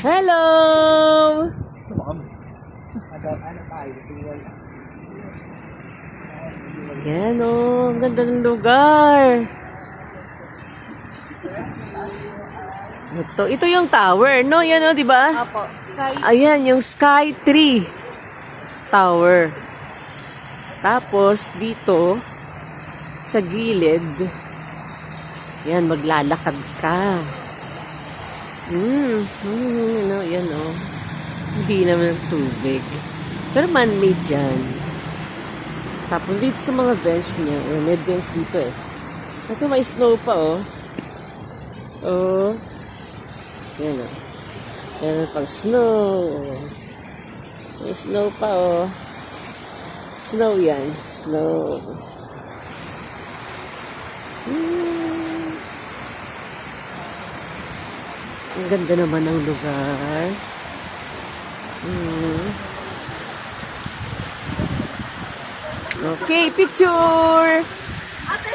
Hello! Yan o, ang ganda ng lugar. Ito yung tower, no? Yan o, di ba? Apo, Sky. Ayan, yung Sky 3 Tower. Tapos, dito, sa gilid, yan, maglalakad ka. Yan o. Hindi naman tubig. Pero man-made yan. Tapos dito sa mga bench niya, may bench dito eh. Ito may snow pa oh. Oh. Yan oh. Yan pang snow. May snow pa oh. Snow yan. Snow. Ang ganda naman ng lugar. Okay, picture!